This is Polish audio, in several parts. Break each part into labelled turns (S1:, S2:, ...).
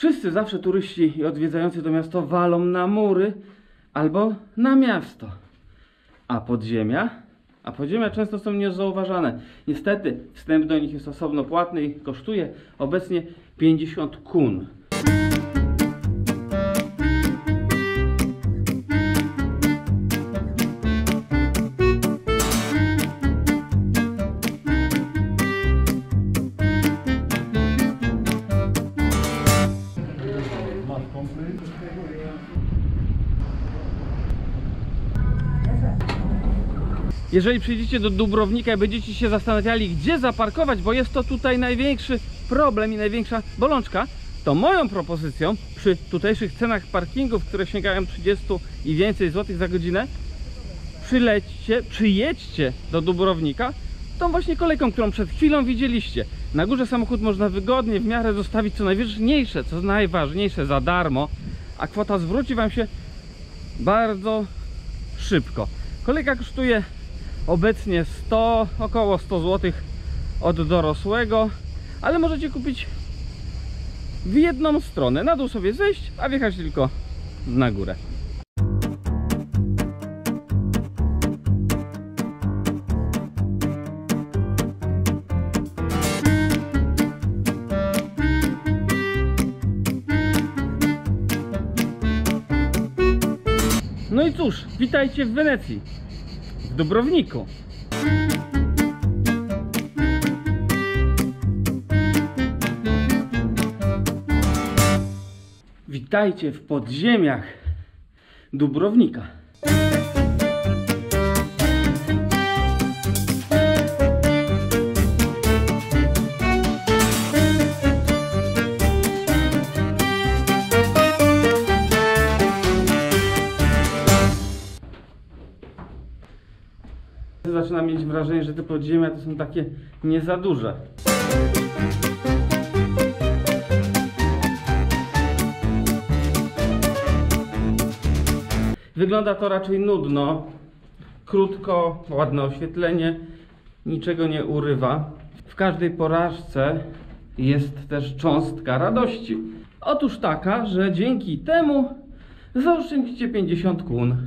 S1: Wszyscy zawsze turyści i odwiedzający to miasto walą na mury albo na miasto. A podziemia często są niezauważane. Niestety wstęp do nich jest osobno płatny i kosztuje obecnie 50 kun. Jeżeli przyjdziecie do Dubrownika i będziecie się zastanawiali, gdzie zaparkować, bo jest to tutaj największy problem i największa bolączka, to moją propozycją przy tutejszych cenach parkingów, które sięgają 30 i więcej złotych za godzinę, przyjedźcie do Dubrownika tą właśnie kolejką, którą przed chwilą widzieliście. Na górze samochód można wygodnie, w miarę zostawić co najważniejsze, co najważniejsze za darmo, a kwota zwróci wam się bardzo szybko. Kolejka kosztuje obecnie około 100 zł od dorosłego, ale możecie kupić w jedną stronę, na dół sobie zejść, a wjechać tylko na górę. No i cóż, witajcie w Wenecji, w Dubrowniku. Witajcie w podziemiach Dubrownika. Zaczynam mieć wrażenie, że te podziemia to są takie nie za duże. Wygląda to raczej nudno, krótko, ładne oświetlenie, niczego nie urywa. W każdej porażce jest też cząstka radości. Otóż taka, że dzięki temu zaoszczędzicie 50 kun.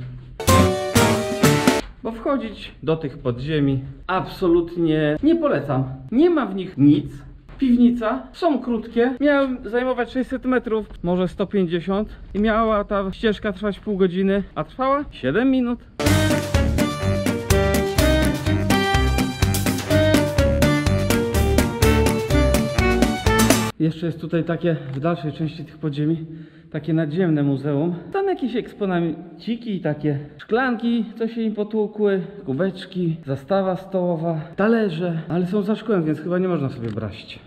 S1: Bo wchodzić do tych podziemi absolutnie nie polecam. Nie ma w nich nic. Piwnica, są krótkie, miały zajmować 600 metrów, może 150 i miała ta ścieżka trwać pół godziny, a trwała 7 minut. Jeszcze jest tutaj takie, w dalszej części tych podziemi, takie nadziemne muzeum. Tam jakieś eksponaciki, takie szklanki, co się im potłukły, kubeczki, zastawa stołowa, talerze, ale są za szkłem, więc chyba nie można sobie brać.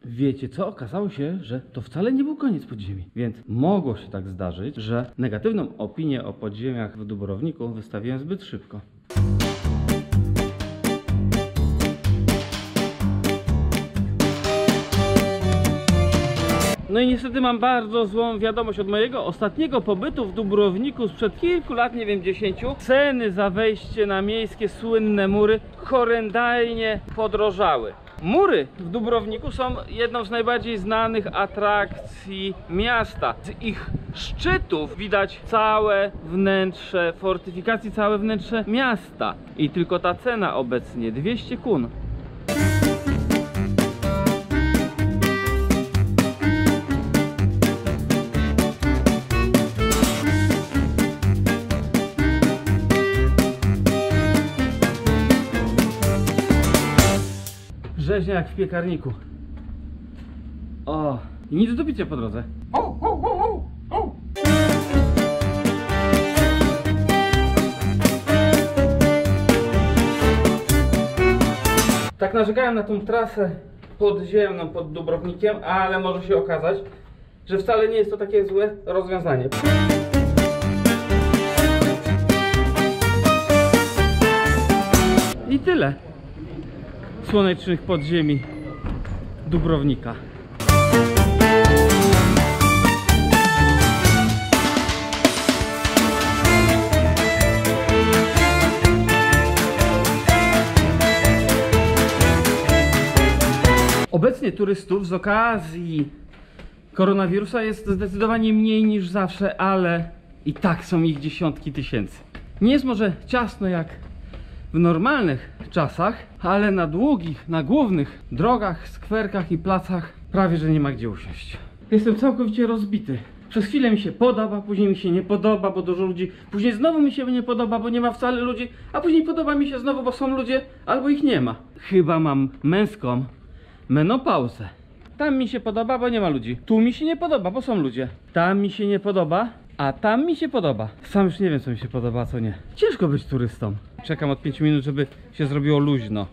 S1: Wiecie co? Okazało się, że to wcale nie był koniec podziemi, więc mogło się tak zdarzyć, że negatywną opinię o podziemiach w Dubrowniku wystawiłem zbyt szybko. No i niestety mam bardzo złą wiadomość od mojego ostatniego pobytu w Dubrowniku sprzed kilku lat, nie wiem 10. Ceny za wejście na miejskie słynne mury horrendalnie podrożały. Mury w Dubrowniku są jedną z najbardziej znanych atrakcji miasta. Z ich szczytów widać całe wnętrze fortyfikacji, całe wnętrze miasta. I tylko ta cena obecnie 200 kun. Rzeźnia jak w piekarniku. O, i nic do picia po drodze. Tak narzekałem na tą trasę podziemną pod Dubrownikiem, ale może się okazać, że wcale nie jest to takie złe rozwiązanie. I tyle słonecznych podziemi Dubrownika. Obecnie turystów z okazji koronawirusa jest zdecydowanie mniej niż zawsze, ale i tak są ich dziesiątki tysięcy. Nie jest może ciasno jak w normalnych czasach, ale na długich, na głównych drogach, skwerkach i placach prawie że nie ma gdzie usiąść. Jestem całkowicie rozbity. Przez chwilę mi się podoba, później mi się nie podoba, bo dużo ludzi, później znowu mi się nie podoba, bo nie ma wcale ludzi, a później podoba mi się znowu, bo są ludzie, albo ich nie ma. Chyba mam męską menopauzę. Tam mi się podoba, bo nie ma ludzi. Tu mi się nie podoba, bo są ludzie. Tam mi się nie podoba, a tam mi się podoba. Sam już nie wiem, co mi się podoba, a co nie. Ciężko być turystą. Czekam od 5 minut, żeby się zrobiło luźno.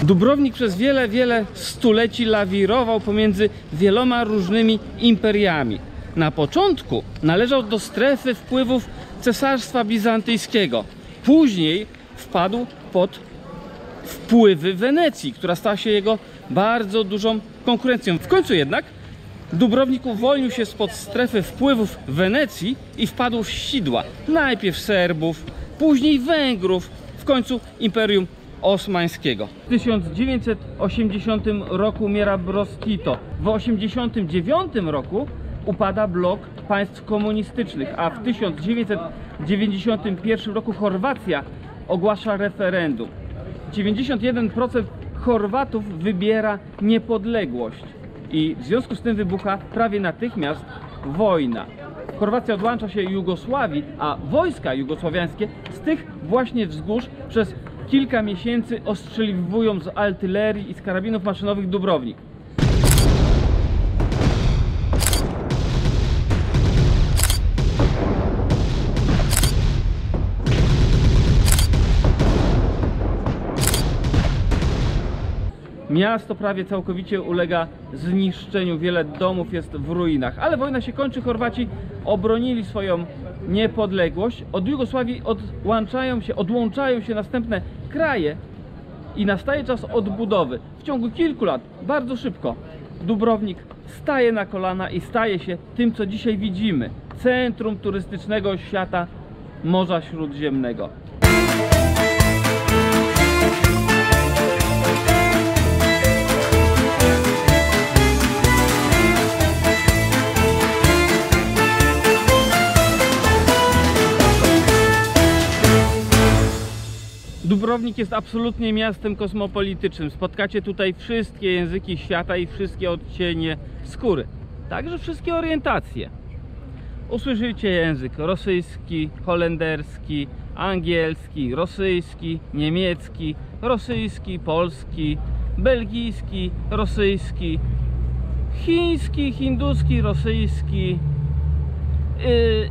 S1: Dubrownik przez wiele stuleci lawirował pomiędzy wieloma różnymi imperiami. Na początku należał do strefy wpływów Cesarstwa Bizantyjskiego. Później wpadł pod wpływy Wenecji, która stała się jego bardzo dużą konkurencją. W końcu jednak Dubrownik uwolnił się spod strefy wpływów Wenecji i wpadł w sidła. Najpierw Serbów, później Węgrów, w końcu Imperium Osmańskiego. W 1980 roku umiera Broz Tito. W 1989 roku upada blok państw komunistycznych, a w 1991 roku Chorwacja ogłasza referendum. 91% Chorwatów wybiera niepodległość i w związku z tym wybucha prawie natychmiast wojna. Chorwacja odłącza się Jugosławii, a wojska jugosławiańskie z tych właśnie wzgórz przez kilka miesięcy ostrzeliwują z artylerii i z karabinów maszynowych Dubrownik. Miasto prawie całkowicie ulega zniszczeniu, wiele domów jest w ruinach, ale wojna się kończy, Chorwaci obronili swoją niepodległość, od Jugosławii odłączają się następne kraje i nastaje czas odbudowy. W ciągu kilku lat, bardzo szybko, Dubrownik staje na kolana i staje się tym, co dzisiaj widzimy, centrum turystycznego świata Morza Śródziemnego. Dubrownik jest absolutnie miastem kosmopolitycznym. Spotkacie tutaj wszystkie języki świata i wszystkie odcienie skóry. Także wszystkie orientacje. Usłyszycie język rosyjski, holenderski, angielski, rosyjski, niemiecki, rosyjski, polski, belgijski, rosyjski, chiński, hinduski, rosyjski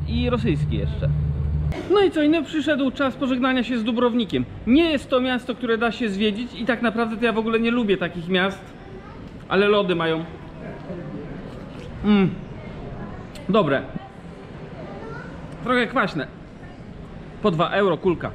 S1: i rosyjski jeszcze. No i co innego, przyszedł czas pożegnania się z Dubrownikiem. Nie jest to miasto, które da się zwiedzić i tak naprawdę to ja w ogóle nie lubię takich miast, ale lody mają dobre, trochę kwaśne. Po 2 euro kulka.